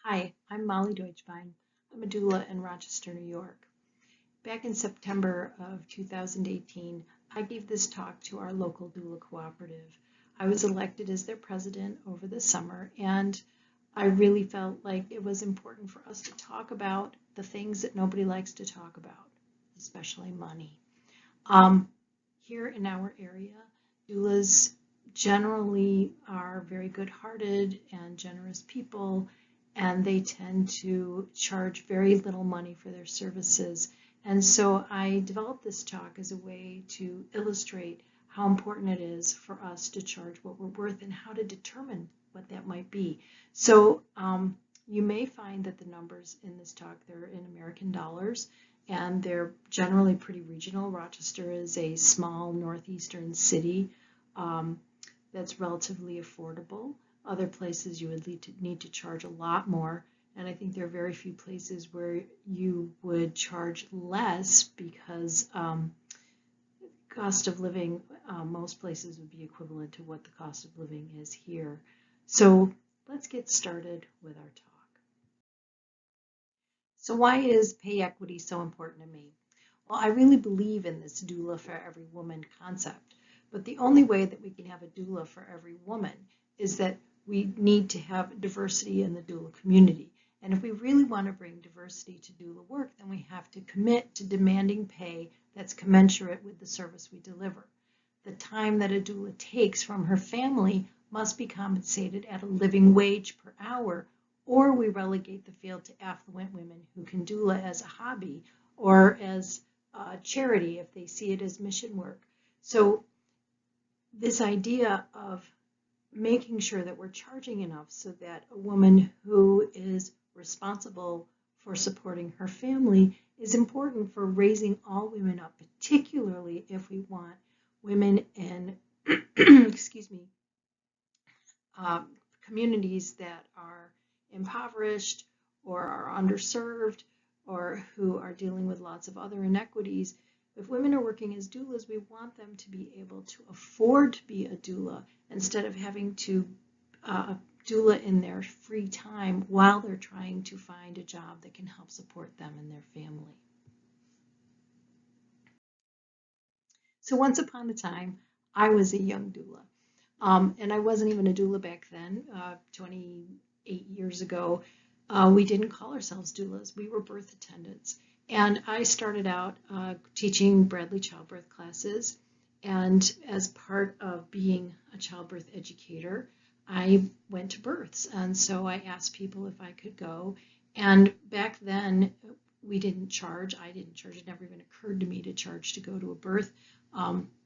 Hi, I'm Molly Deutschbein. I'm a doula in Rochester, New York. Back in September of 2018, I gave this talk to our local doula cooperative. I was elected as their president over the summer, and I really felt like it was important for us to talk about the things that nobody likes to talk about, especially money. Here in our area, doulas generally are very good-hearted and generous people, and they tend to charge very little money for their services. And so I developed this talk as a way to illustrate how important it is for us to charge what we're worth and how to determine what that might be. So you may find that the numbers in this talk, they're in American dollars, and they're generally pretty regional. Rochester is a small northeastern city that's relatively affordable. Other places you would need to charge a lot more, and I think there are very few places where you would charge less because cost of living, most places would be equivalent to what the cost of living is here. So let's get started with our talk. So why is pay equity so important to me? Well, I really believe in this doula for every woman concept, but the only way that we can have a doula for every woman is that we need to have diversity in the doula community. And if we really want to bring diversity to doula work, then we have to commit to demanding pay that's commensurate with the service we deliver. The time that a doula takes from her family must be compensated at a living wage per hour, or we relegate the field to affluent women who can doula as a hobby or as a charity if they see it as mission work. So this idea of making sure that we're charging enough so that a woman who is responsible for supporting her family is important for raising all women up, particularly if we want women in excuse me, communities that are impoverished or are underserved or who are dealing with lots of other inequities. If women are working as doulas, we want them to be able to afford to be a doula instead of having to doula in their free time while they're trying to find a job that can help support them and their family. So once upon a time, I was a young doula. And I wasn't even a doula back then, 28 years ago. We didn't call ourselves doulas. We were birth attendants. And I started out teaching Bradley childbirth classes. And as part of being a childbirth educator, I went to births. And so I asked people if I could go. And back then, we didn't charge. I didn't charge. It never even occurred to me to charge to go to a birth.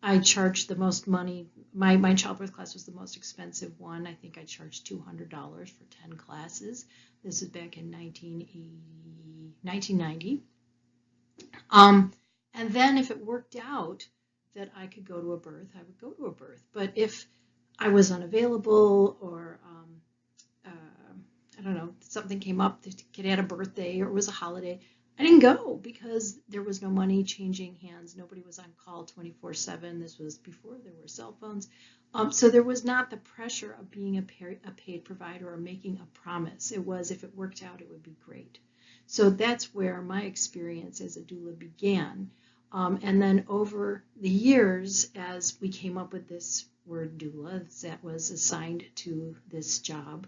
I charged the most money. My childbirth class was the most expensive one. I think I charged $200 for 10 classes. This is back in 1990. And then if it worked out that I could go to a birth, I would go to a birth. But if I was unavailable or I don't know, something came up, the kid had a birthday or it was a holiday, I didn't go because there was no money changing hands. Nobody was on call 24/7. This was before there were cell phones. So there was not the pressure of being a paid provider or making a promise. It was, if it worked out, it would be great. So that's where my experience as a doula began. And then over the years, as we came up with this word doula that was assigned to this job,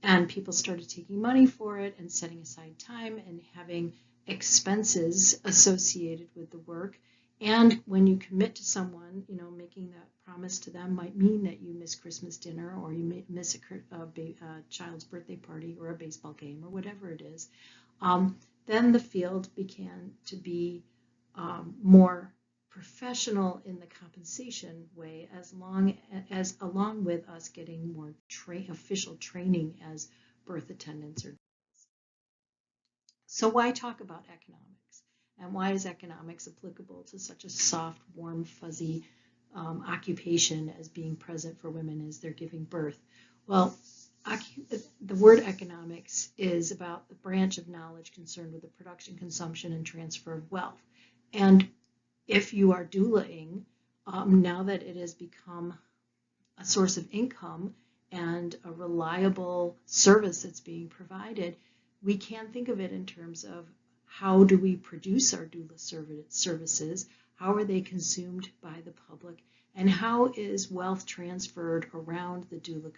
and people started taking money for it and setting aside time and having expenses associated with the work. And when you commit to someone, you know, making that promise to them might mean that you miss Christmas dinner or you may miss a child's birthday party or a baseball game or whatever it is. Then the field began to be more professional in the compensation way, along with us getting more official training as birth attendants. So why talk about economics? And why is economics applicable to such a soft, warm, fuzzy occupation as being present for women as they're giving birth? Well, the word economics is about the branch of knowledge concerned with the production, consumption, and transfer of wealth. And if you are doulaing, now that it has become a source of income and a reliable service that's being provided, we can't think of it in terms of how do we produce our doula services, how are they consumed by the public, and how is wealth transferred around the doula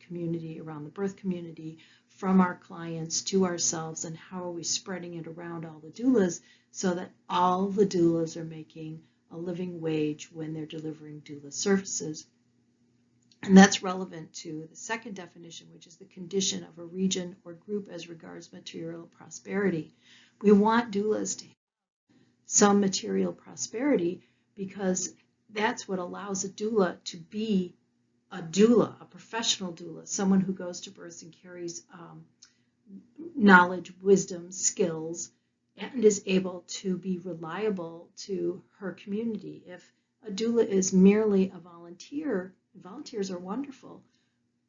community, around the birth community, from our clients to ourselves, and how are we spreading it around all the doulas so that all the doulas are making a living wage when they're delivering doula services. And that's relevant to the second definition, which is the condition of a region or group as regards material prosperity. We want doulas to have some material prosperity because that's what allows a doula to be a doula, a professional doula, someone who goes to births and carries knowledge, wisdom, skills, and is able to be reliable to her community. If a doula is merely a volunteer, volunteers are wonderful,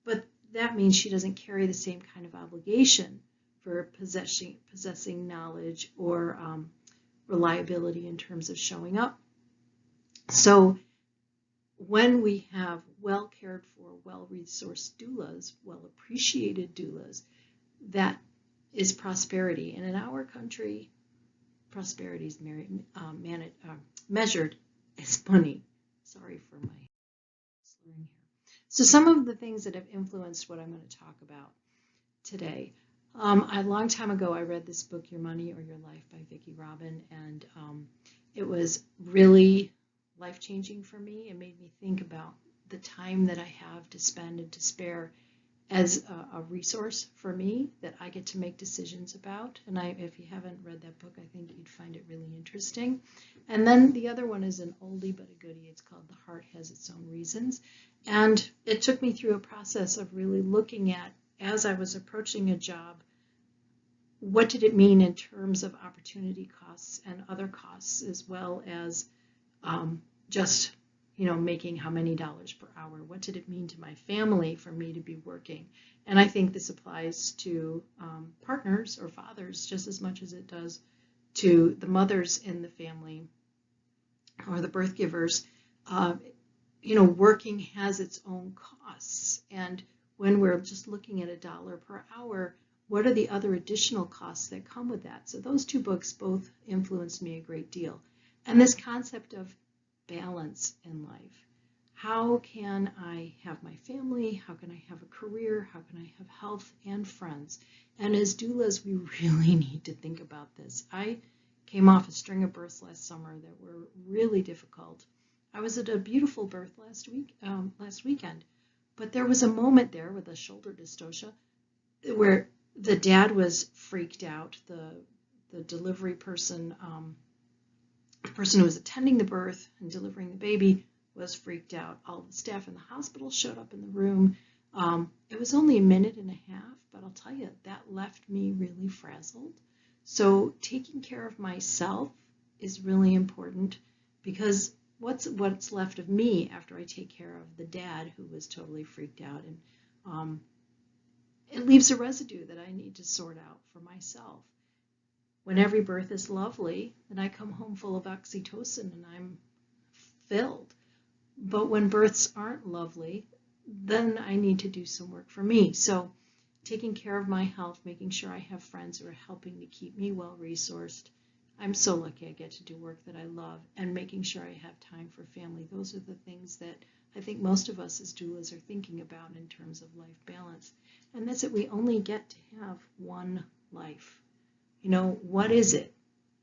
but that means she doesn't carry the same kind of obligation for possessing knowledge or reliability in terms of showing up. So when we have well cared for, well-resourced doulas, well-appreciated doulas, that is prosperity. And in our country, prosperity is measured as money. Sorry for my slurring here. So some of the things that have influenced what I'm going to talk about today. A long time ago, I read this book, Your Money or Your Life by Vicki Robin, and it was really life-changing for me. It made me think about the time that I have to spend and to spare as a resource for me that I get to make decisions about. And if you haven't read that book, I think you'd find it really interesting. And then the other one is an oldie but a goodie. It's called The Heart Has Its Own Reasons. And it took me through a process of really looking at, as I was approaching a job, what did it mean in terms of opportunity costs and other costs, as well as just making how many dollars per hour? What did it mean to my family for me to be working? And I think this applies to partners or fathers just as much as it does to the mothers in the family or the birth givers. Working has its own costs. And when we're just looking at $1 per hour, what are the other additional costs that come with that? So those two books both influenced me a great deal. And this concept of balance in life. How can I have my family? How can I have a career? How can I have health and friends? And as doulas, we really need to think about this. I came off a string of births last summer that were really difficult. I was at a beautiful birth last weekend, but there was a moment there with a shoulder dystocia where the dad was freaked out. The delivery person, the person who was attending the birth and delivering the baby, was freaked out. All the staff in the hospital showed up in the room. It was only a minute and a half, but I'll tell you, that left me really frazzled. So taking care of myself is really important, because what's left of me after I take care of the dad who was totally freaked out, and it leaves a residue that I need to sort out for myself. When every birth is lovely, then I come home full of oxytocin and I'm filled. But when births aren't lovely, then I need to do some work for me. So taking care of my health, making sure I have friends who are helping to keep me well-resourced. I'm so lucky I get to do work that I love, and making sure I have time for family. Those are the things that I think most of us as doulas are thinking about in terms of life balance. And that's it. We only get to have one life. What is it,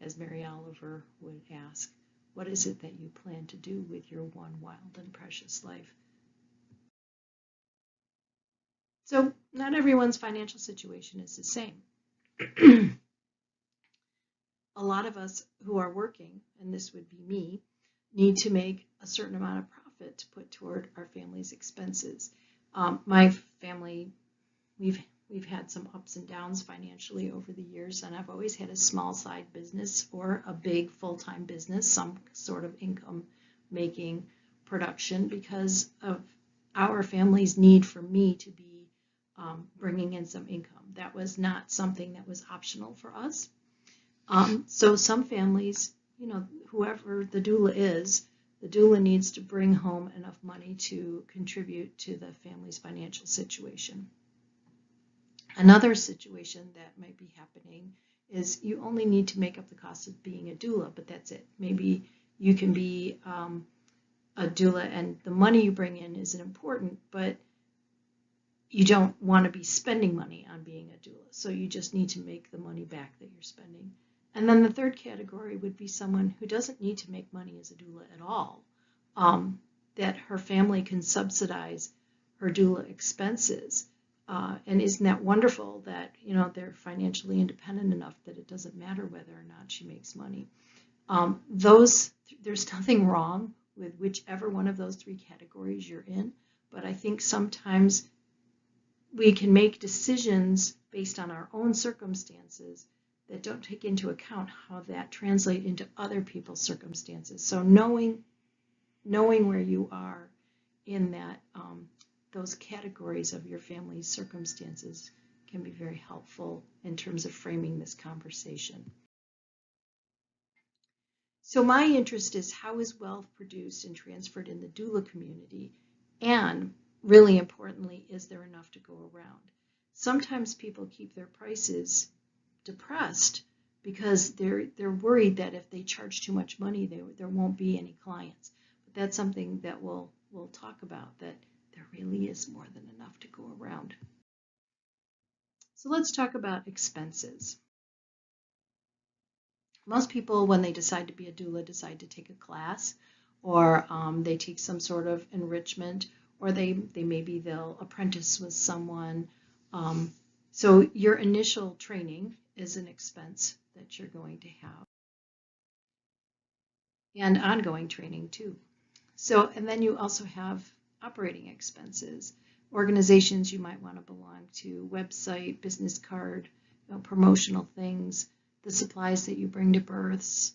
as Mary Oliver would ask, what is it that you plan to do with your one wild and precious life? So not everyone's financial situation is the same. A lot of us who are working, and this would be me, need to make a certain amount of profit to put toward our family's expenses. My family, we've had some ups and downs financially over the years, and I've always had a small side business or a big full-time business, some sort of income-making production, because of our family's need for me to be bringing in some income. That was not something that was optional for us. So some families, whoever the doula is, The doula needs to bring home enough money to contribute to the family's financial situation. Another situation that might be happening is you only need to make up the cost of being a doula, but that's it. Maybe you can be a doula and the money you bring in isn't important, but you don't want to be spending money on being a doula. So you just need to make the money back that you're spending. And then the third category would be someone who doesn't need to make money as a doula at all, that her family can subsidize her doula expenses. And isn't that wonderful that, you know, they're financially independent enough that it doesn't matter whether or not she makes money. There's nothing wrong with whichever one of those three categories you're in, but I think sometimes we can make decisions based on our own circumstances that don't take into account how that translates into other people's circumstances. So knowing where you are in that those categories of your family's circumstances can be very helpful in terms of framing this conversation. So my interest is, how is wealth produced and transferred in the doula community? And really importantly, is there enough to go around? Sometimes people keep their prices depressed because they're worried that if they charge too much money, there won't be any clients. But that's something that we'll talk about, that there really is more than enough to go around. So let's talk about expenses. Most people, when they decide to be a doula, decide to take a class, or they take some sort of enrichment, or they'll apprentice with someone. So your initial training is an expense that you're going to have, and ongoing training too. So, and then you also have operating expenses, organizations you might want to belong to, website, business card, promotional things, the supplies that you bring to births,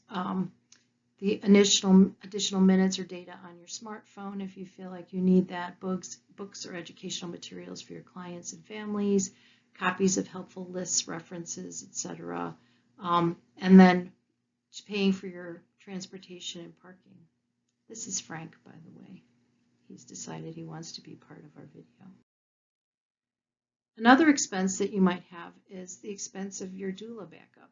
the additional minutes or data on your smartphone if you feel like you need that, books or educational materials for your clients and families, copies of helpful lists, references, etc. And then paying for your transportation and parking. This is Frank, by the way. He's decided he wants to be part of our video. Another expense that you might have is the expense of your doula backup.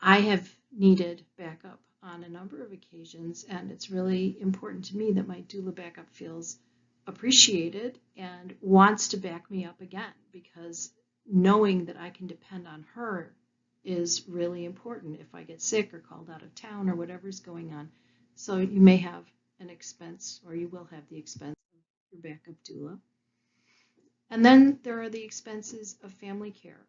I have needed backup on a number of occasions, and it's really important to me that my doula backup feels appreciated and wants to back me up again, because knowing that I can depend on her is really important if I get sick or called out of town or whatever's going on. So you may have an expense, or you will have the expense of your backup doula. And then there are the expenses of family care.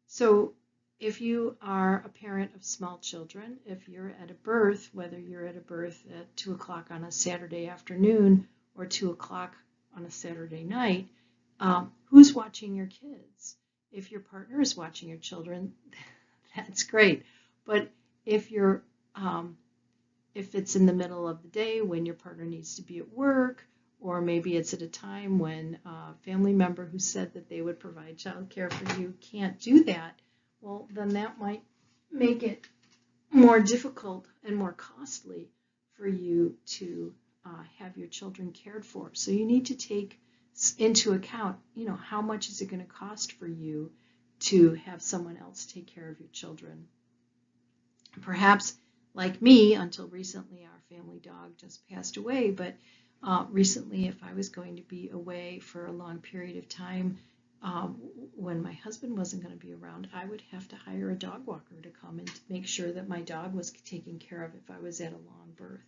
So if you are a parent of small children, if you're at a birth, whether you're at a birth at 2 o'clock on a Saturday afternoon or 2 o'clock on a Saturday night, who's watching your kids? If your partner is watching your children, that's great. But if it's in the middle of the day when your partner needs to be at work, or maybe it's at a time when a family member who said that they would provide child care for you can't do that, well, then that might make it more difficult and more costly for you to have your children cared for. So you need to take into account, how much is it going to cost for you to have someone else take care of your children. Perhaps, like me, until recently, our family dog just passed away, but recently, if I was going to be away for a long period of time, when my husband wasn't going to be around, I would have to hire a dog walker to come and make sure that my dog was taken care of if I was at a long birth.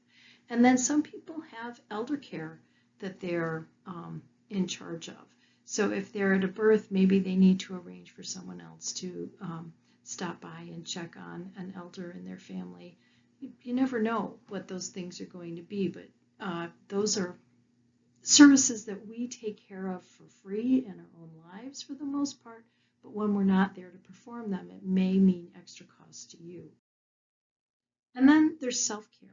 And then some people have elder care that they're in charge of. So if they're at a birth, maybe they need to arrange for someone else to stop by and check on an elder in their family. You never know what those things are going to be, but those are services that we take care of for free in our own lives for the most part, but when we're not there to perform them, it may mean extra cost to you. And then there's self-care.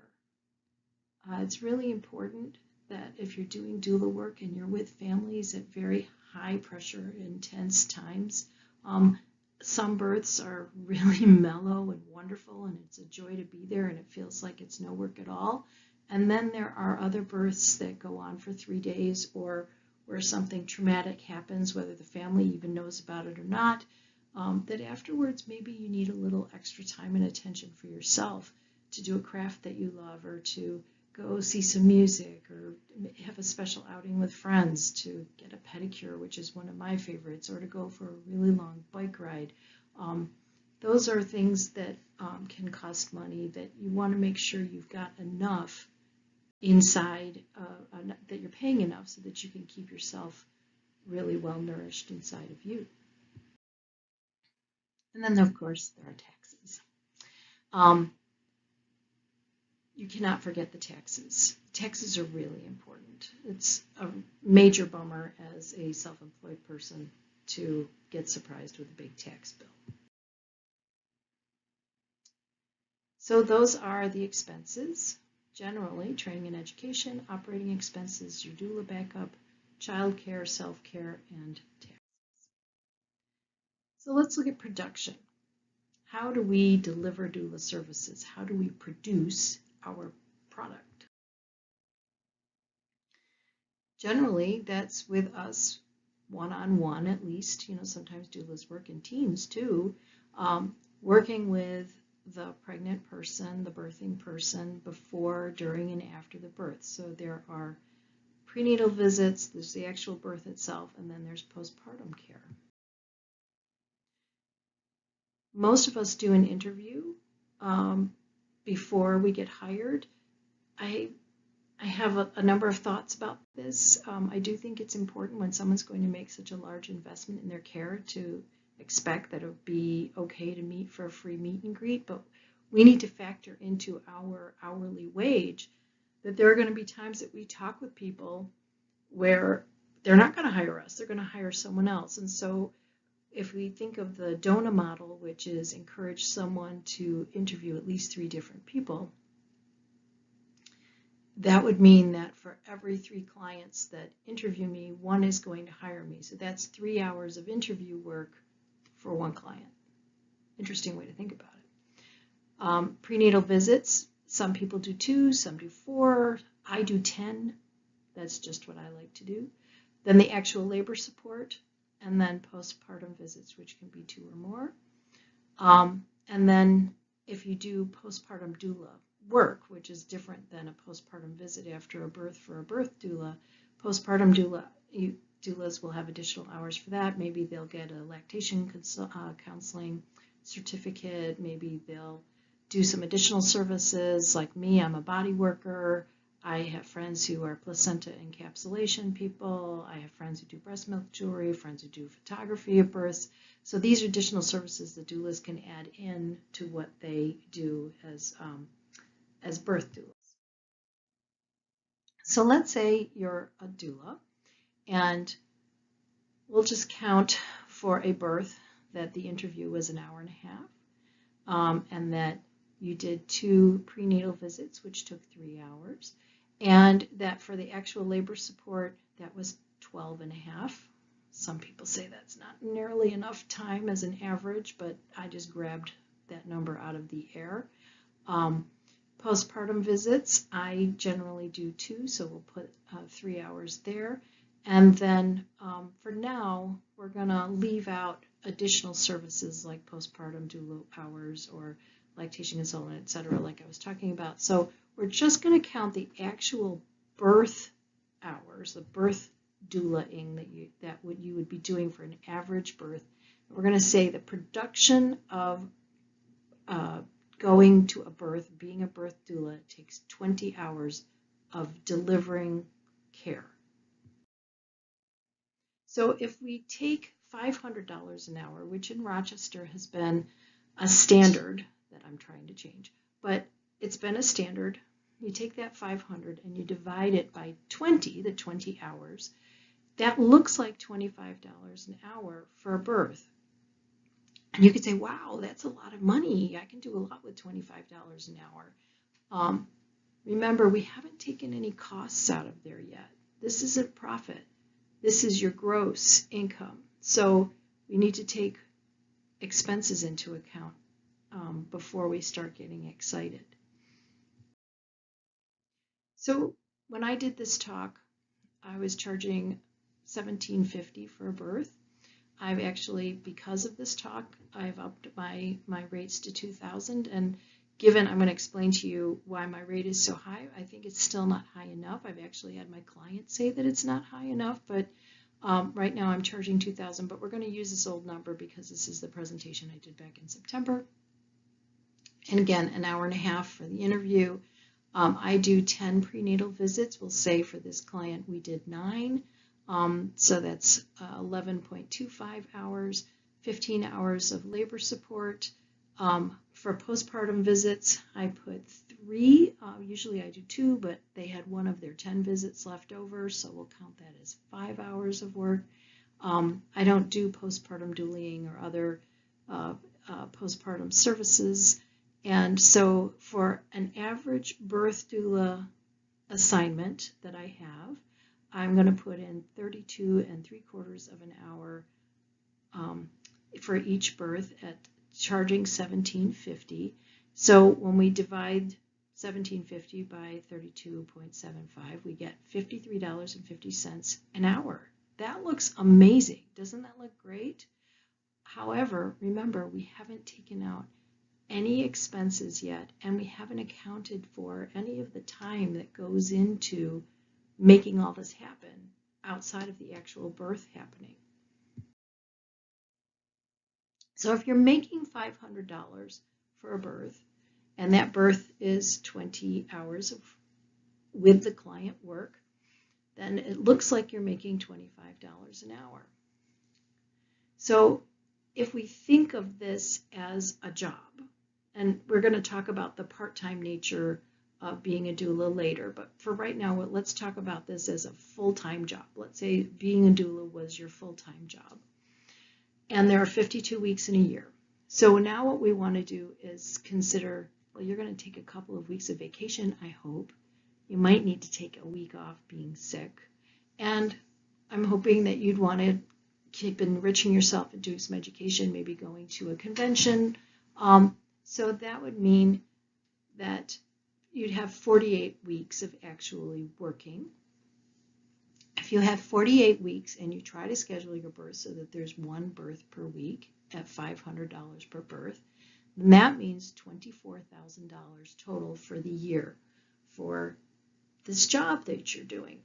It's really important that if you're doing doula work and you're with families at very high pressure, intense times, some births are really mellow and wonderful, and it's a joy to be there, and it feels like it's no work at all. And then there are other births that go on for 3 days, or where something traumatic happens, whether the family even knows about it or not, that afterwards maybe you need a little extra time and attention for yourself to do a craft that you love, or to go see some music, or have a special outing with friends, to get a pedicure, which is one of my favorites, or to go for a really long bike ride. Those are things that can cost money, that you want to make sure you've got enough inside, that you're paying enough so that you can keep yourself really well nourished inside of you. And then, of course, there are taxes. You cannot forget the taxes. Taxes are really important. It's a major bummer as a self-employed person to get surprised with a big tax bill. So those are the expenses. Generally, training and education, operating expenses, your doula backup, childcare, self-care, and taxes. So let's look at production. How do we deliver doula services? How do we produce our product? Generally, that's with us one-on-one at least. Sometimes doulas work in teams too, working with the pregnant person, the birthing person, before, during, and after the birth. So there are prenatal visits, there's the actual birth itself, and then there's postpartum care. Most of us do an interview before we get hired. I have a number of thoughts about this. I do think it's important when someone's going to make such a large investment in their care to expect that it would be okay to meet for a free meet and greet, but we need to factor into our hourly wage that there are going to be times that we talk with people where they're not going to hire us, they're going to hire someone else. And so if we think of the DONA model, which is encourage someone to interview at least 3 different people, that would mean that for every 3 clients that interview me, 1 is going to hire me. So that's 3 hours of interview work for 1 client. Interesting way to think about it. Prenatal visits, some people do 2, some do 4. I do 10. That's just what I like to do. Then the actual labor support, and then postpartum visits, which can be 2 or more. And then if you do postpartum doula work, which is different than a postpartum visit after a birth for a birth doula, postpartum doulas will have additional hours for that. Maybe they'll get a lactation counseling certificate. Maybe they'll do some additional services. Like me, I'm a body worker. I have friends who are placenta encapsulation people. I have friends who do breast milk jewelry, friends who do photography of births. So these are additional services that doulas can add in to what they do as birth doulas. So let's say you're a doula, and we'll just count for a birth that the interview was an hour and a half, and that you did 2 prenatal visits, which took 3 hours, and that for the actual labor support, that was 12 and a half. Some people say that's not nearly enough time as an average, but I just grabbed that number out of the air. Postpartum visits, I generally do 2, so we'll put 3 hours there. And then for now, we're going to leave out additional services like postpartum doula hours or lactation consultant, etc., like I was talking about. So we're just going to count the actual birth hours, the birth doula-ing that you would be doing for an average birth. We're going to say the production of going to a birth, being a birth doula, takes 20 hours of delivering care. So if we take $500 an hour, which in Rochester has been a standard that I'm trying to change, but it's been a standard. You take that 500 and you divide it by 20, the 20 hours. That looks like $25 an hour for a birth. And you could say, wow, that's a lot of money. I can do a lot with $25 an hour. Remember, we haven't taken any costs out of there yet. This isn't profit. This is your gross income. So we need to take expenses into account before we start getting excited. So when I did this talk, I was charging $17.50 for a birth. I've actually, because of this talk, I've upped my rates to $2,000. And given, I'm going to explain to you why my rate is so high. I think it's still not high enough. I've actually had my clients say that it's not high enough, but right now I'm charging $2,000. But we're going to use this old number because this is the presentation I did back in September. And again, an hour and a half for the interview. I do 10 prenatal visits. We'll say for this client we did 9. So that's 11.25 hours, 15 hours of labor support. For postpartum visits, I put 3. Usually I do 2, but they had one of their 10 visits left over, so we'll count that as 5 hours of work. I don't do postpartum doulaing or other postpartum services. And so for an average birth doula assignment that I have, I'm going to put in 32 3/4 of an hour for each birth at charging $17.50. So when we divide $17.50 by 32.75, we get $53.50 an hour. That looks amazing. Doesn't that look great? However, remember, we haven't taken out any expenses yet, and we haven't accounted for any of the time that goes into making all this happen outside of the actual birth happening. So if you're making $500 for a birth, and that birth is 20 hours of with the client work, then it looks like you're making $25 an hour. So if we think of this as a job, and we're going to talk about the part-time nature of being a doula later, but for right now, let's talk about this as a full-time job. Let's say being a doula was your full-time job. And there are 52 weeks in a year. So now what we want to do is consider, well, you're going to take a couple of weeks of vacation, I hope. You might need to take a week off being sick. And I'm hoping that you'd want to keep enriching yourself and doing some education, maybe going to a convention. So that would mean that you'd have 48 weeks of actually working. If you have 48 weeks and you try to schedule your birth so that there's 1 birth per week at $500 per birth, then that means $24,000 total for the year for this job that you're doing.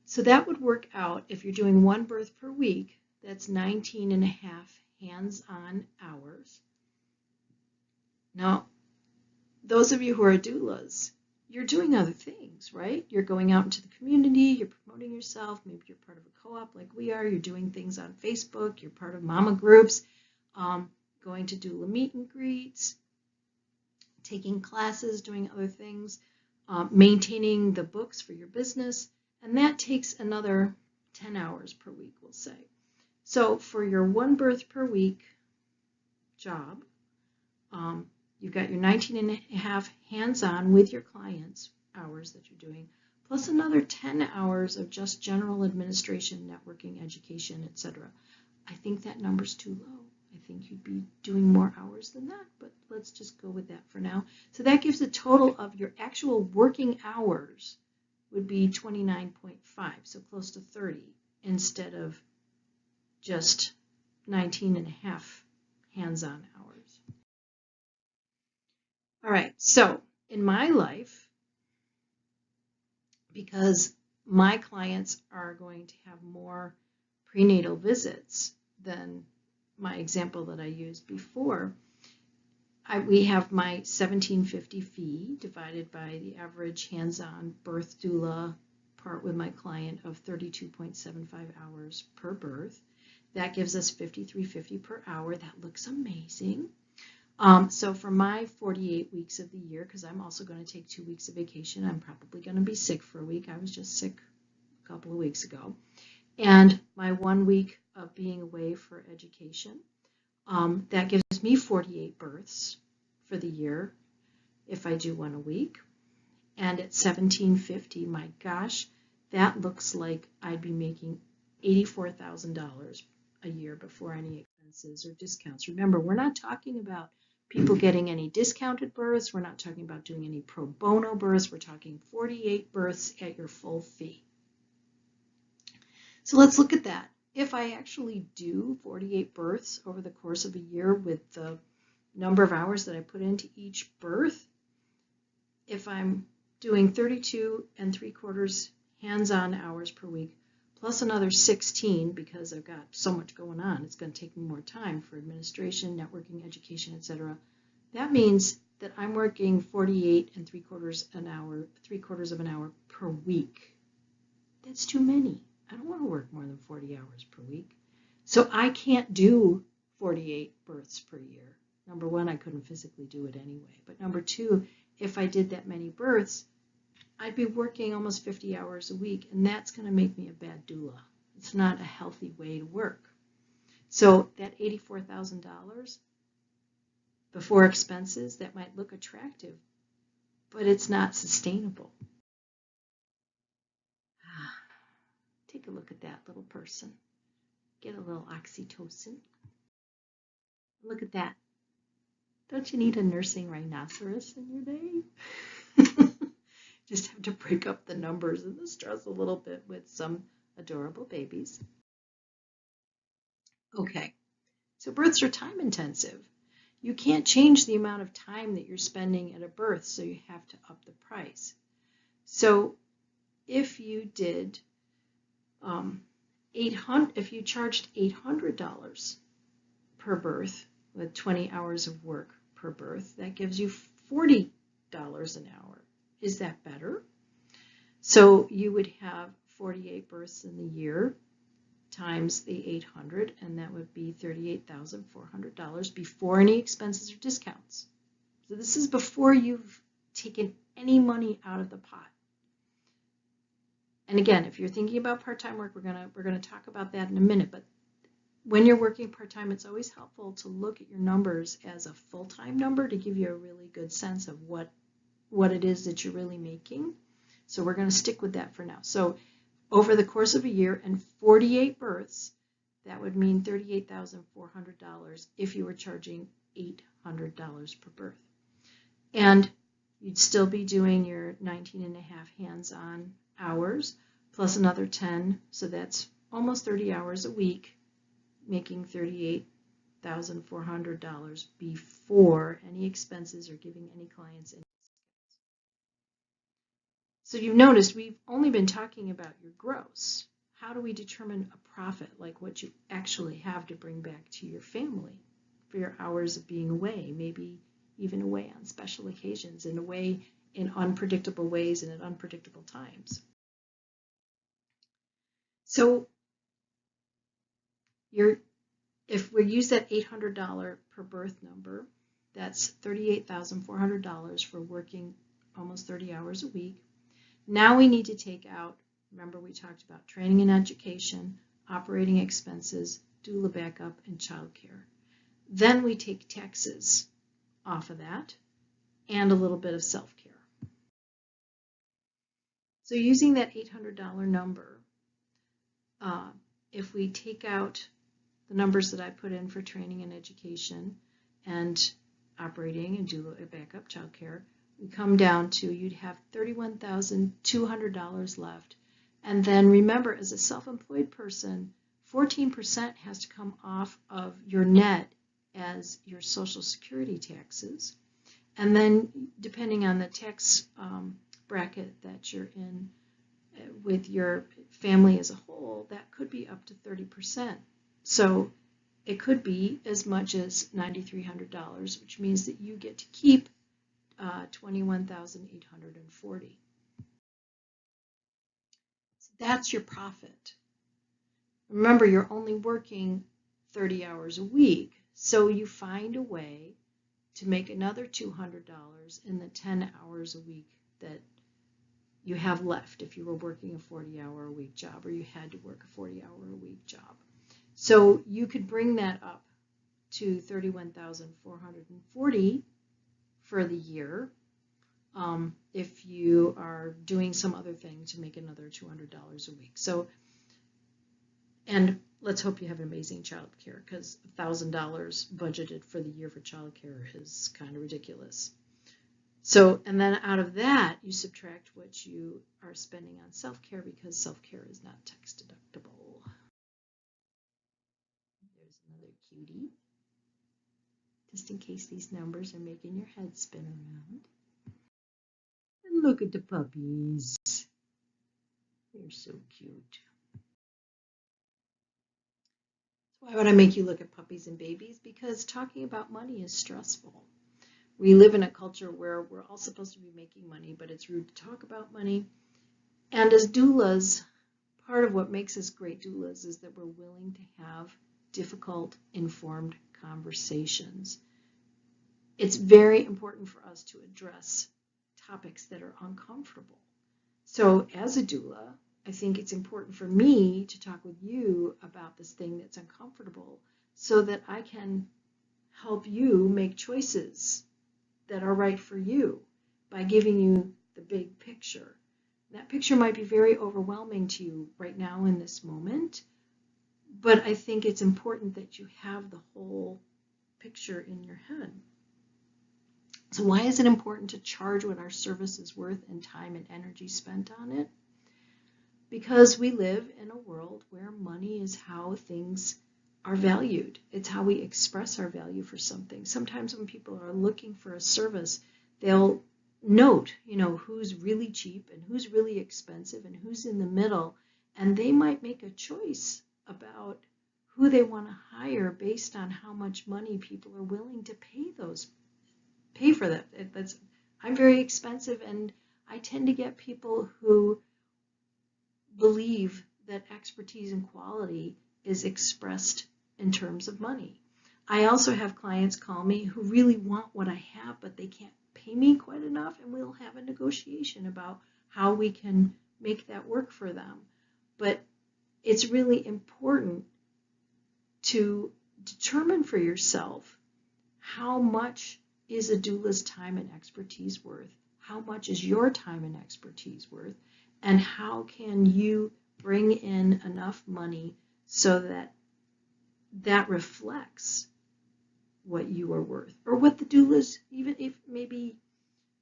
So that would work out, if you're doing 1 birth per week, that's 19.5 hands-on hours. Now, those of you who are doulas, you're doing other things, right? You're going out into the community, you're promoting yourself, maybe you're part of a co-op like we are, you're doing things on Facebook, you're part of mama groups, going to doula meet and greets, taking classes, doing other things, maintaining the books for your business, and that takes another 10 hours per week, we'll say. So for your 1 birth per week job, you've got your 19.5 hands-on with your clients hours that you're doing, plus another 10 hours of just general administration, networking, education, etc. I think that number's too low. I think you'd be doing more hours than that, but let's just go with that for now. So that gives a total of your actual working hours would be 29.5, so close to 30, instead of just 19.5 hands-on hours. All right, so in my life, because my clients are going to have more prenatal visits than my example that I used before, we have my $17.50 fee divided by the average hands-on birth doula part with my client of 32.75 hours per birth. That gives us $53.50 per hour. That looks amazing. So for my 48 weeks of the year, because I'm also going to take 2 weeks of vacation, I'm probably going to be sick for a week. I was just sick a couple of weeks ago. And my 1 week of being away for education, that gives me 48 births for the year if I do 1 a week. And at $17.50, my gosh, that looks like I'd be making $84,000 a year before any expenses or discounts. Remember, we're not talking about people getting any discounted births. We're not talking about doing any pro bono births. We're talking 48 births at your full fee. So let's look at that. If I actually do 48 births over the course of a year with the number of hours that I put into each birth, if I'm doing 32 3/4 hands-on hours per week, plus another 16 because I've got so much going on, it's going to take me more time for administration, networking, education, etc. That means that I'm working 48 3/4 of an hour per week. That's too many. I don't want to work more than 40 hours per week. So I can't do 48 births per year. Number one, I couldn't physically do it anyway. But number two, if I did that many births, I'd be working almost 50 hours a week, and that's going to make me a bad doula. It's not a healthy way to work. So that $84,000 before expenses, that might look attractive, but it's not sustainable. Take a look at that little person. Get a little oxytocin. Look at that. Don't you need a nursing rhinoceros in your day? Just have to break up the numbers and the stress a little bit with some adorable babies. Okay, so births are time intensive. You can't change the amount of time that you're spending at a birth, so you have to up the price. So if you did if you charged $800 per birth with 20 hours of work per birth, that gives you $40 an hour. Is that better? So you would have 48 births in the year times the 800, and that would be $38,400 before any expenses or discounts. So this is before you've taken any money out of the pot. And again, if you're thinking about part-time work, we're gonna talk about that in a minute. But when you're working part-time, it's always helpful to look at your numbers as a full-time number to give you a really good sense of what it is that you're really making. So we're going to stick with that for now. So over the course of a year and 48 births, that would mean $38,400 if you were charging $800 per birth. And you'd still be doing your 19.5 hands-on hours plus another 10, so that's almost 30 hours a week, making $38,400 before any expenses or giving any clients any discounts. So you've noticed we've only been talking about your gross. How do we determine a profit, like what you actually have to bring back to your family for your hours of being away, maybe even away on special occasions and away in unpredictable ways and at unpredictable times? So if we use that $800 per birth number, that's $38,400 for working almost 30 hours a week. Now we need to take out, remember we talked about training and education, operating expenses, doula backup, and childcare. Then we take taxes off of that and a little bit of self-care. So using that $800 number, if we take out the numbers that I put in for training and education and operating and doula backup, childcare, we come down to you'd have $31,200 left. And then remember, as a self-employed person, 14% has to come off of your net as your Social Security taxes. And then depending on the tax bracket that you're in with your family as a whole, that could be up to 30%. So it could be as much as $9,300, which means that you get to keep $21,840. So that's your profit. Remember, you're only working 30 hours a week, so you find a way to make another $200 in the 10 hours a week that you have left if you were working a 40-hour-a-week job or you had to work a 40-hour-a-week job. So you could bring that up to $31,440 for the year if you are doing some other thing to make another $200 a week. So And let's hope you have amazing child care, because $1,000 budgeted for the year for child care is kind of ridiculous. So, and then out of that, you subtract what you are spending on self-care, because self-care is not tax deductible. There's another cutie, just in case these numbers are making your head spin around. And look at the puppies. They're so cute. Why would I make you look at puppies and babies? Because talking about money is stressful. We live in a culture where we're all supposed to be making money, but it's rude to talk about money. And as doulas, part of what makes us great doulas is that we're willing to have difficult, informed conversations. It's very important for us to address topics that are uncomfortable. So as a doula, I think it's important for me to talk with you about this thing that's uncomfortable so that I can help you make choices that are right for you by giving you the big picture. That picture might be very overwhelming to you right now in this moment, but I think it's important that you have the whole picture in your head. So why is it important to charge what our service is worth and time and energy spent on it? Because we live in a world where money is how things are valued. It's how we express our value for something. Sometimes when people are looking for a service, they'll note, who's really cheap and who's really expensive and who's in the middle, and they might make a choice about who they want to hire based on how much money people are willing to pay for that. I'm very expensive, and I tend to get people who believe that expertise and quality is expressed in terms of money. I also have clients call me who really want what I have, but they can't pay me quite enough, and we'll have a negotiation about how we can make that work for them. But it's really important to determine for yourself how much is a doula's time and expertise worth, how much is your time and expertise worth, and how can you bring in enough money so that that reflects what you are worth, or what the doulas, even if maybe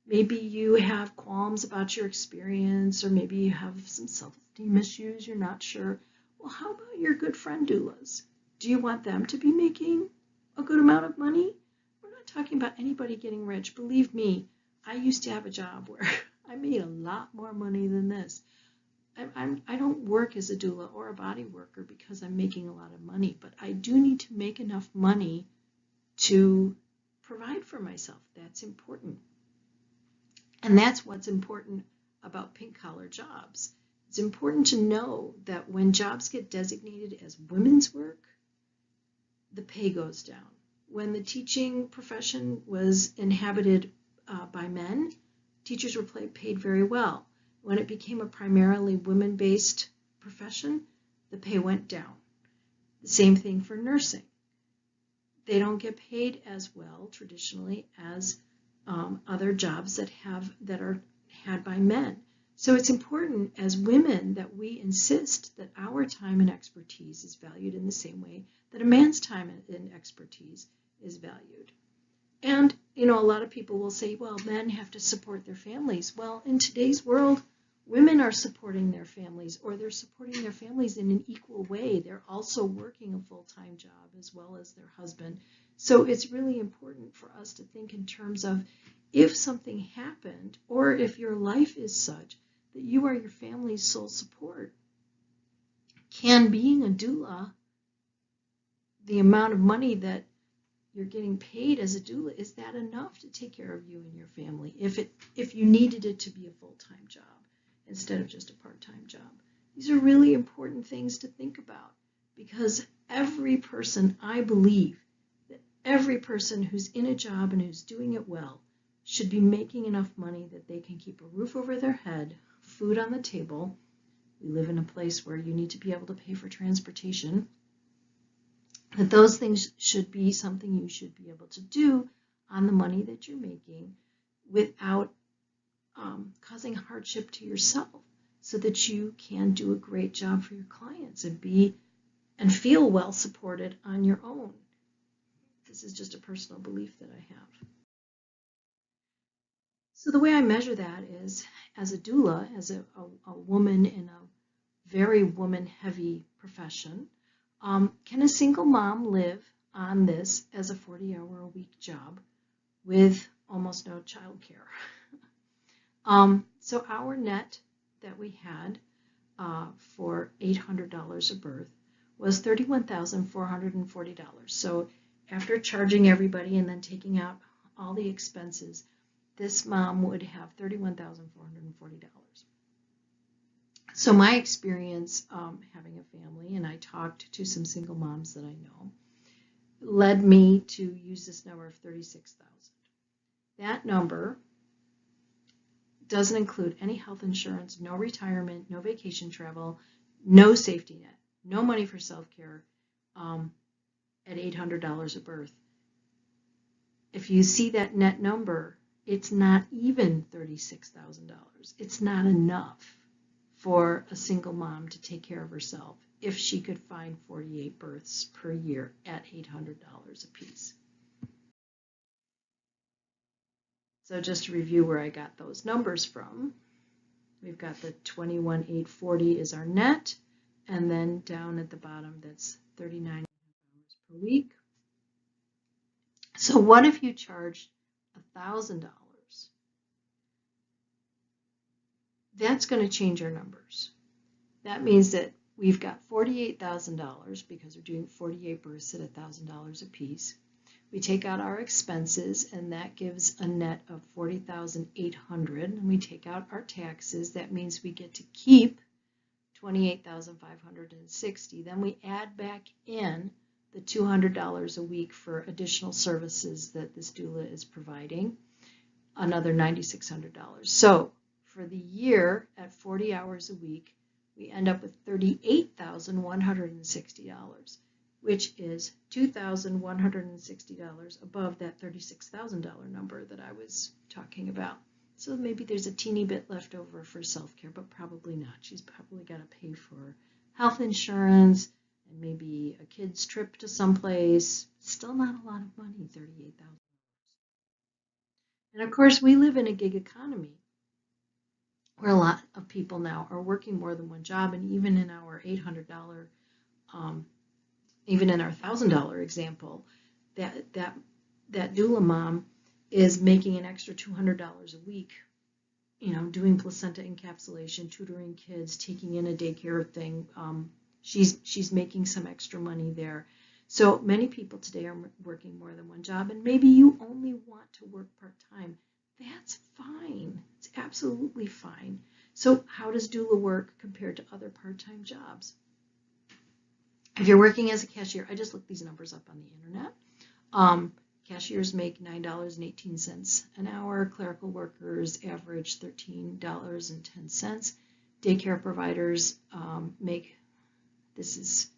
you have qualms about your experience, or maybe you have some self-esteem issues, you're not sure. Well, how about your good friend doulas? Do you want them to be making a good amount of money? We're not talking about anybody getting rich. Believe me, I used to have a job where I made a lot more money than this. I don't work as a doula or a body worker because I'm making a lot of money, but I do need to make enough money to provide for myself. That's important. And that's what's important about pink-collar jobs. It's important to know that when jobs get designated as women's work, the pay goes down. When the teaching profession was inhabited by men, teachers were paid very well. When it became a primarily women-based profession, the pay went down. The same thing for nursing. They don't get paid as well traditionally as other jobs that are had by men. So it's important as women that we insist that our time and expertise is valued in the same way that a man's time and expertise is valued. And, a lot of people will say, well, men have to support their families. Well, in today's world, women are supporting their families, or they're supporting their families in an equal way. They're also working a full-time job as well as their husband. So it's really important for us to think in terms of if something happened, or if your life is such that you are your family's sole support, can being a doula, the amount of money that you're getting paid as a doula, is that enough to take care of you and your family if you needed it to be a full-time job instead of just a part-time job? These are really important things to think about, because every person, I believe that every person who's in a job and who's doing it well should be making enough money that they can keep a roof over their head, food on the table. We live in a place where you need to be able to pay for transportation. That those things should be something you should be able to do on the money that you're making without causing hardship to yourself, so that you can do a great job for your clients and be and feel well supported on your own. This is just a personal belief that I have. So the way I measure that is, as a doula, as a woman in a very woman-heavy profession, can a single mom live on this as a 40-hour-a-week job with almost no child care? So our net that we had for $800 a birth was $31,440. So after charging everybody and then taking out all the expenses, this mom would have $31,440. So my experience having a family, and I talked to some single moms that I know, led me to use this number of $36,000. That number doesn't include any health insurance, no retirement, no vacation travel, no safety net, no money for self-care at $800 a birth. If you see that net number, it's not even $36,000. It's not enough for a single mom to take care of herself if she could find 48 births per year at $800 a piece. So just to review where I got those numbers from, we've got the 21,840 is our net, and then down at the bottom that's 39 hours per week. So what if you charged $1,000? That's going to change our numbers. That means that we've got $48,000 because we're doing 48 births at $1,000 a piece. We take out our expenses, and that gives a net of $40,800. And we take out our taxes. That means we get to keep $28,560. Then we add back in the $200 a week for additional services that this doula is providing, another $9,600. So for the year at 40 hours a week, we end up with $38,160, which is $2,160 above that $36,000 number that I was talking about. So maybe there's a teeny bit left over for self-care, but probably not. She's probably got to pay for health insurance and maybe a kid's trip to someplace. Still not a lot of money, $38,000. And of course, we live in a gig economy where a lot of people now are working more than one job, and even in our $800, even in our $1,000 example, that doula mom is making an extra $200 a week, doing placenta encapsulation, tutoring kids, taking in a daycare thing. She's making some extra money there. So many people today are working more than one job, and maybe you only want to work part-time. That's fine. It's absolutely fine. So how does doula work compared to other part-time jobs? If you're working as a cashier, I just looked these numbers up on the internet. Cashiers make $9.18 an hour. Clerical workers average $13.10. Daycare providers make, these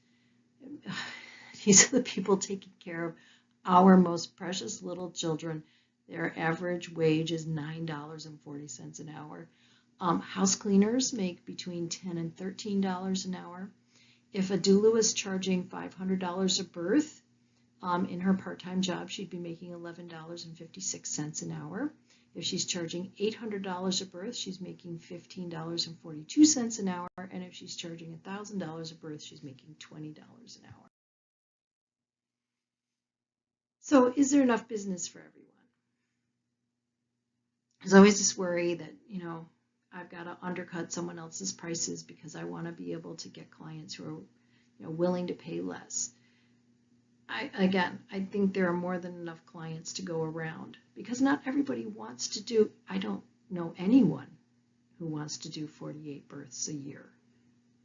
are the people taking care of our most precious little children. Their average wage is $9.40 an hour. House cleaners make between $10 and $13 an hour. If a doula was charging $500 a birth in her part-time job, she'd be making $11.56 an hour. If she's charging $800 a birth, she's making $15.42 an hour. And if she's charging $1,000 a birth, she's making $20 an hour. So is there enough business for everyone? There's always this worry that, I've got to undercut someone else's prices because I want to be able to get clients who are willing to pay less. I think there are more than enough clients to go around because not everybody wants to do, I don't know anyone who wants to do 48 births a year.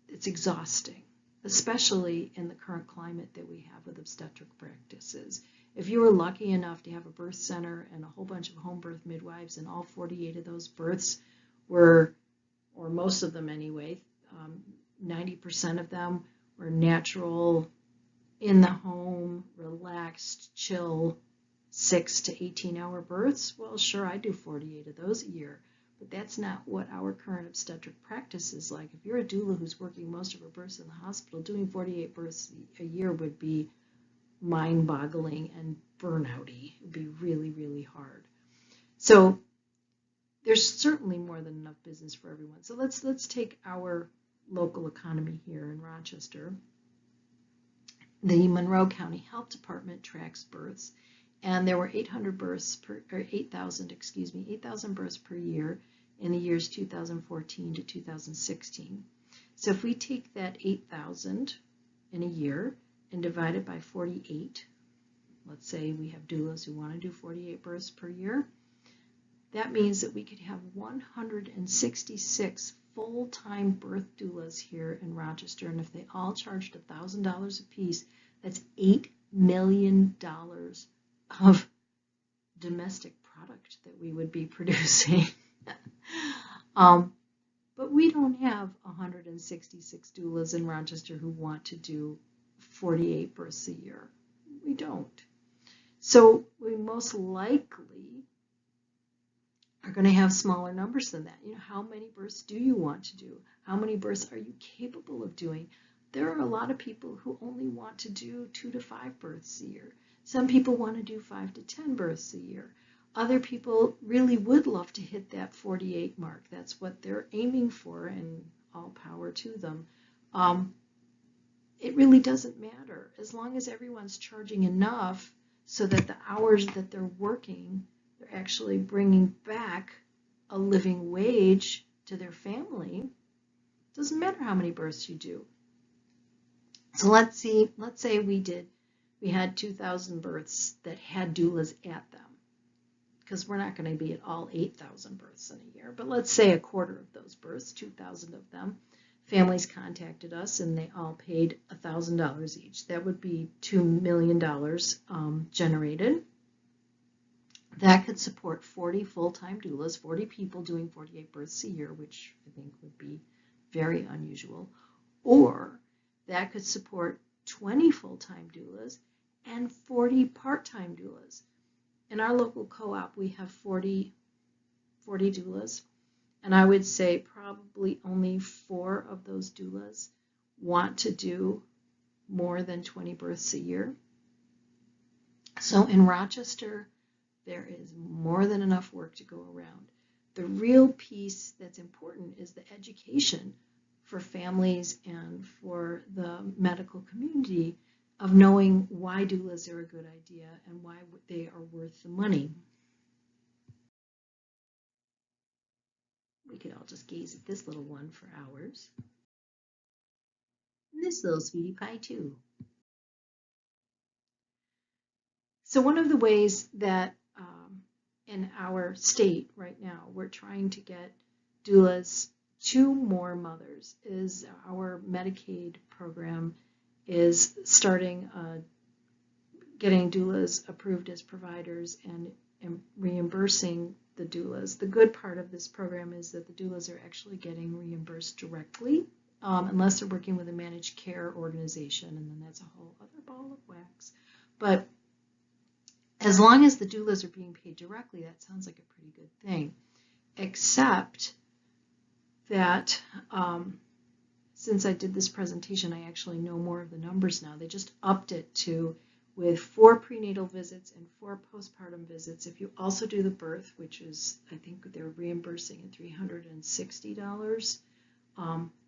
It's exhausting, especially in the current climate that we have with obstetric practices. If you were lucky enough to have a birth center and a whole bunch of home birth midwives and all 48 of those births were, or most of them anyway, 90% of them were natural, in the home, relaxed, chill, 6 to 18 hour births, well, sure, I do 48 of those a year. but that's not what our current obstetric practice is like. If you're a doula who's working most of her births in the hospital, doing 48 births a year would be mind-boggling and burnout-y. It would be really, really hard. So there's certainly more than enough business for everyone. So let's take our local economy here in Rochester. The Monroe County Health Department tracks births, and there were 8,000 births per year in the years 2014 to 2016. So if we take that 8,000 in a year and divide it by 48, let's say we have doulas who want to do 48 births per year, that means that we could have 166 full-time birth doulas here in Rochester, and if they all charged $1,000 a piece, that's $8 million of domestic product that we would be producing. But we don't have 166 doulas in Rochester who want to do 48 births a year. We don't. So we most likely are going to have smaller numbers than that. You know, how many births do you want to do? How many births are you capable of doing? There are a lot of people who only want to do 2 to 5 births a year. Some people want to do 5 to 10 births a year. Other people really would love to hit that 48 mark. That's what they're aiming for, and all power to them. It really doesn't matter as long as everyone's charging enough so that the hours that they're working, they're actually bringing back a living wage to their family. It doesn't matter how many births you do. So let's say we had 2,000 births that had doulas at them, because we're not going to be at all 8,000 births in a year. But let's say a quarter of those births, 2,000 of them, families contacted us and they all paid $1,000 each. That would be $2 million generated. That could support 40 full-time doulas, 40 people doing 48 births a year, which I think would be very unusual. Or that could support 20 full-time doulas and 40 part-time doulas. In our local co-op, we have 40 doulas, and I would say probably only 4 of those doulas want to do more than 20 births a year. So in Rochester, there is more than enough work to go around. The real piece that's important is the education for families and for the medical community of knowing why doulas are a good idea and why they are worth the money. We could all just gaze at this little one for hours. And this little sweetie pie too. So one of the ways that in our state right now we're trying to get doulas to more mothers is our Medicaid program is starting getting doulas approved as providers and reimbursing the doulas. The good part of this program is that the doulas are actually getting reimbursed directly, unless they're working with a managed care organization, and then that's a whole other ball of wax. But as long as the doulas are being paid directly, that sounds like a pretty good thing, except that since I did this presentation, I actually know more of the numbers now. They just upped it to with 4 prenatal visits and 4 postpartum visits. If you also do the birth, which is, I think they're reimbursing at $360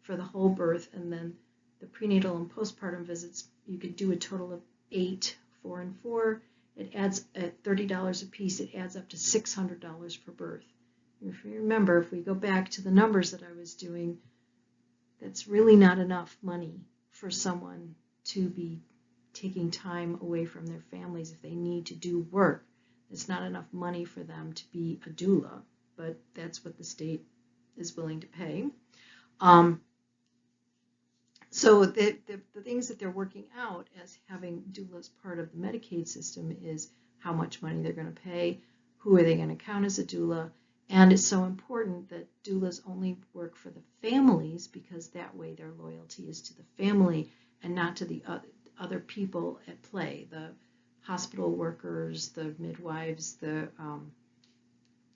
for the whole birth, and then the prenatal and postpartum visits, you could do a total of 8, 4 and 4. It adds at $30 a piece, it adds up to $600 per birth. If you remember, if we go back to the numbers that I was doing, that's really not enough money for someone to be taking time away from their families if they need to do work. It's not enough money for them to be a doula, but that's what the state is willing to pay. So the things that they're working out as having doulas part of the Medicaid system is how much money they're going to pay, who are they going to count as a doula, and it's so important that doulas only work for the families because that way their loyalty is to the family and not to the other people at play, the hospital workers, the midwives, the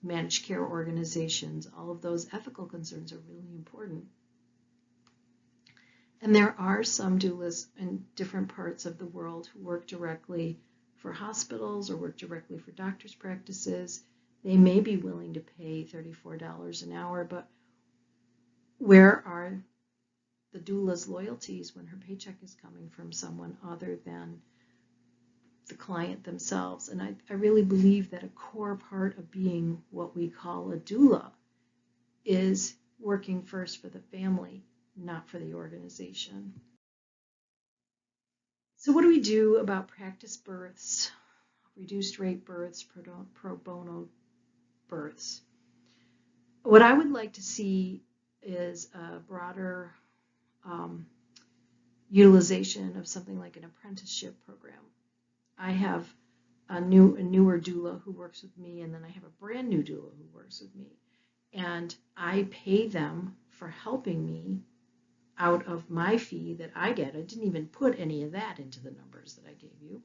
managed care organizations, all of those ethical concerns are really important. And there are some doulas in different parts of the world who work directly for hospitals or work directly for doctors' practices. They may be willing to pay $34 an hour, but where are the doula's loyalties when her paycheck is coming from someone other than the client themselves? And I really believe that a core part of being what we call a doula is working first for the family, not for the organization. So what do we do about practice births, reduced rate births, pro bono births? What I would like to see is a broader utilization of something like an apprenticeship program. I have a newer doula who works with me, and then I have a brand new doula who works with me. And I pay them for helping me out of my fee that I get. I didn't even put any of that into the numbers that I gave you.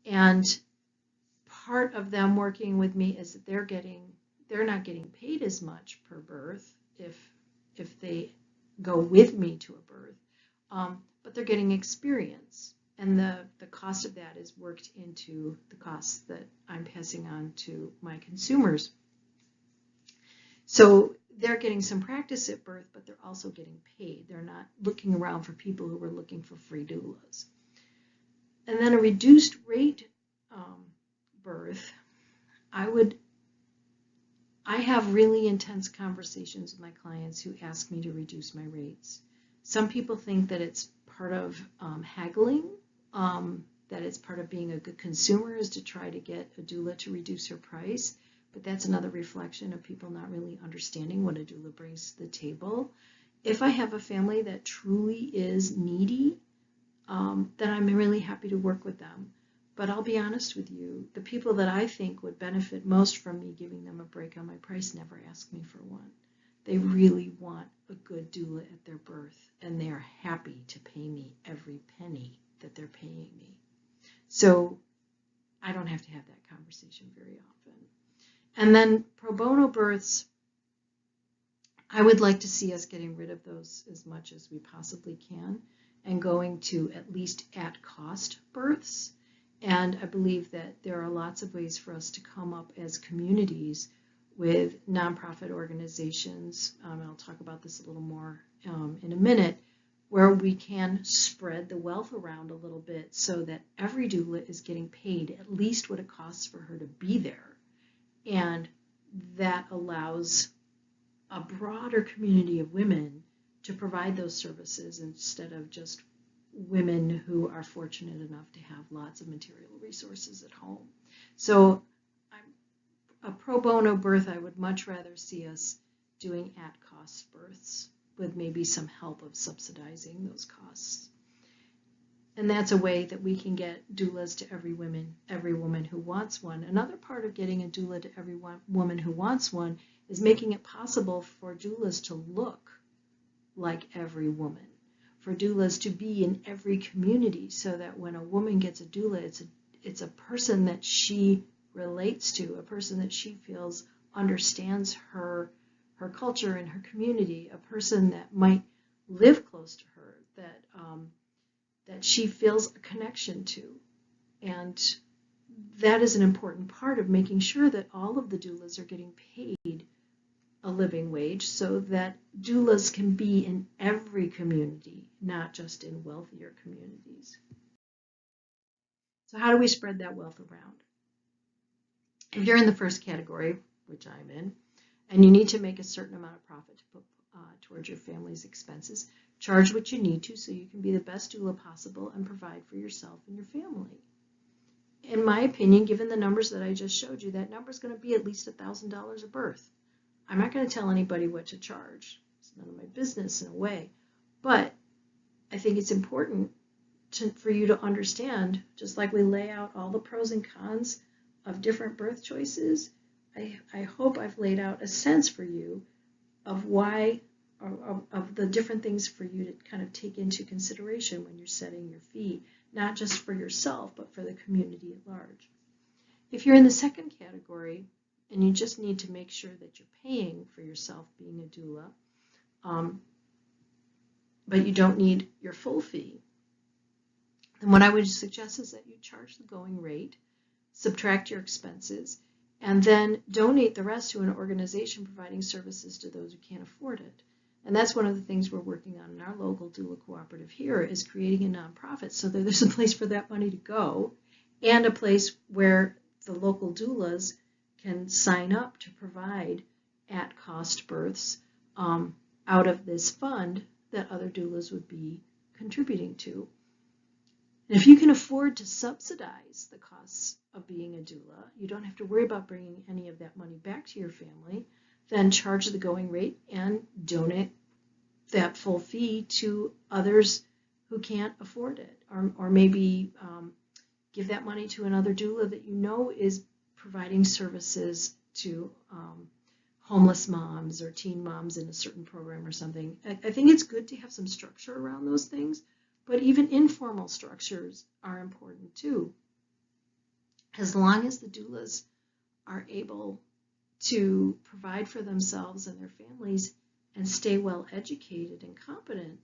And part of them working with me is that they're not getting paid as much per birth if they go with me to a birth, but they're getting experience. And the cost of that is worked into the costs that I'm passing on to my consumers. So they're getting some practice at birth, but they're also getting paid. They're not looking around for people who are looking for free doulas. And then a reduced rate birth, I have really intense conversations with my clients who ask me to reduce my rates. Some people think that it's part of haggling, that it's part of being a good consumer is to try to get a doula to reduce her price. But that's another reflection of people not really understanding what a doula brings to the table. If I have a family that truly is needy, then I'm really happy to work with them. But I'll be honest with you, the people that I think would benefit most from me giving them a break on my price never ask me for one. They really want a good doula at their birth, and they are happy to pay me every penny that they're paying me. So I don't have to have that conversation very often. And then pro bono births, I would like to see us getting rid of those as much as we possibly can and going to at least at-cost births. And I believe that there are lots of ways for us to come up as communities with nonprofit organizations, and I'll talk about this a little more in a minute, where we can spread the wealth around a little bit so that every doula is getting paid at least what it costs for her to be there. And that allows a broader community of women to provide those services instead of just women who are fortunate enough to have lots of material resources at home. So a pro bono birth, I would much rather see us doing at-cost births with maybe some help of subsidizing those costs. And that's a way that we can get doulas to every woman who wants one. Another part of getting a doula to every woman who wants one is making it possible for doulas to look like every woman, for doulas to be in every community, so that when a woman gets a doula, it's a person that she relates to, a person that she feels understands her culture and her community, a person that might live close to her, that she feels a connection to. And that is an important part of making sure that all of the doulas are getting paid a living wage so that doulas can be in every community, not just in wealthier communities. So how do we spread that wealth around? If you're in the first category, which I'm in, and you need to make a certain amount of profit to put towards your family's expenses, charge what you need to so you can be the best doula possible and provide for yourself and your family. In my opinion, given the numbers that I just showed you, that number is going to be at least $1,000 a birth. I'm not going to tell anybody what to charge. It's none of my business in a way. But I think it's important for you to understand, just like we lay out all the pros and cons of different birth choices, I hope I've laid out a sense for you of why, of the different things for you to kind of take into consideration when you're setting your fee, not just for yourself, but for the community at large. If you're in the second category and you just need to make sure that you're paying for yourself being a doula, but you don't need your full fee, then what I would suggest is that you charge the going rate, subtract your expenses, and then donate the rest to an organization providing services to those who can't afford it. And that's one of the things we're working on in our local doula cooperative here, is creating a nonprofit so that there's a place for that money to go, and a place where the local doulas can sign up to provide at-cost births out of this fund that other doulas would be contributing to. And if you can afford to subsidize the costs of being a doula, you don't have to worry about bringing any of that money back to your family, then charge the going rate and donate that full fee to others who can't afford it, or maybe give that money to another doula that you know is providing services to homeless moms or teen moms in a certain program or something. I think it's good to have some structure around those things, but even informal structures are important too. As long as the doulas are able to provide for themselves and their families and stay well educated and competent,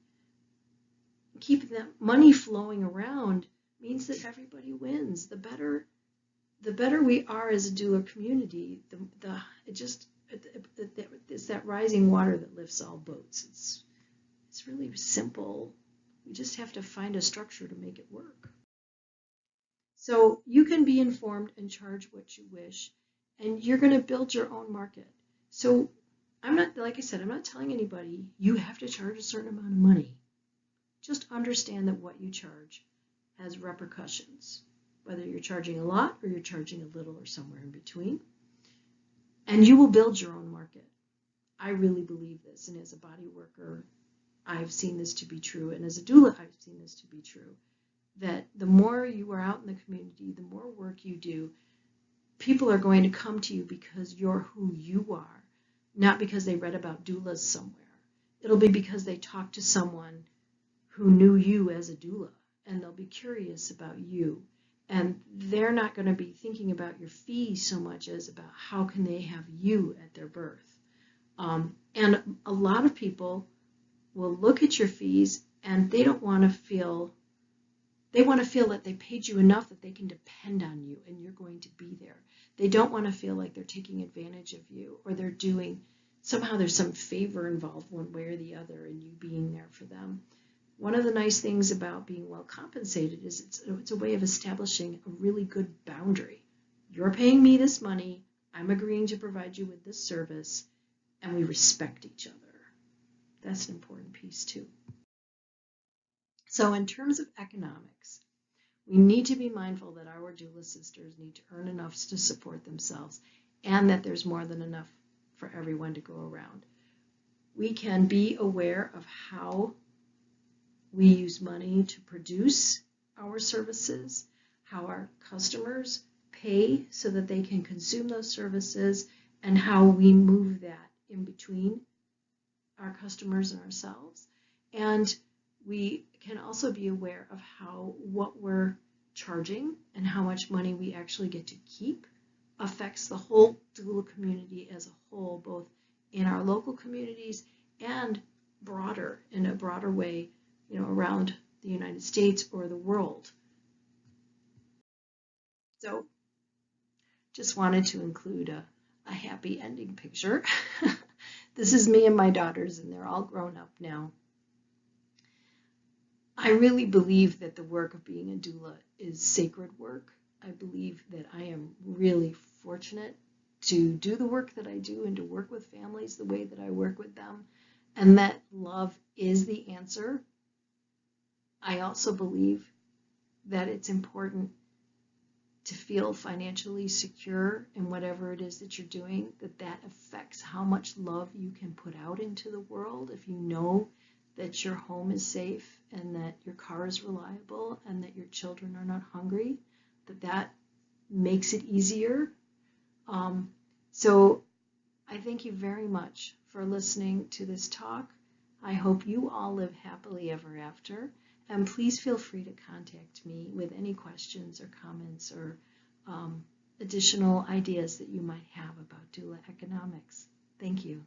keeping that money flowing around means that everybody wins. The better we are as a doula community, it's that rising water that lifts all boats. It's really simple. We just have to find a structure to make it work. So you can be informed and charge what you wish, and you're going to build your own market. So like I said, I'm not telling anybody you have to charge a certain amount of money. Just understand that what you charge has repercussions, whether you're charging a lot or you're charging a little or somewhere in between. And you will build your own market. I really believe this, and as a body worker, I've seen this to be true, and as a doula, I've seen this to be true, that the more you are out in the community, the more work you do, people are going to come to you because you're who you are, not because they read about doulas somewhere. It'll be because they talked to someone who knew you as a doula, and they'll be curious about you. And they're not going to be thinking about your fee so much as about how can they have you at their birth. And a lot of people will look at your fees and they don't want to feel, they want to feel that they paid you enough that they can depend on you and you're going to be there. They don't want to feel like they're taking advantage of you, or they're doing, somehow there's some favor involved one way or the other in you being there for them. One of the nice things about being well compensated is it's a way of establishing a really good boundary. You're paying me this money, I'm agreeing to provide you with this service, and we respect each other. That's an important piece too. So in terms of economics, we need to be mindful that our doula sisters need to earn enough to support themselves, and that there's more than enough for everyone to go around. We can be aware of how we use money to produce our services, how our customers pay so that they can consume those services, and how we move that in between our customers and ourselves. And we can also be aware of how what we're charging and how much money we actually get to keep affects the whole doula community as a whole, both in our local communities and broader, in a broader way, around the United States or the world. So just wanted to include a happy ending picture. This is me and my daughters, and they're all grown up now. I really believe that the work of being a doula is sacred work. I believe that I am really fortunate to do the work that I do and to work with families the way that I work with them, and that love is the answer. I also believe that it's important to feel financially secure in whatever it is that you're doing, that affects how much love you can put out into the world. If you know that your home is safe and that your car is reliable and that your children are not hungry, that makes it easier. So I thank you very much for listening to this talk. I hope you all live happily ever after. And please feel free to contact me with any questions or comments or additional ideas that you might have about doula economics. Thank you.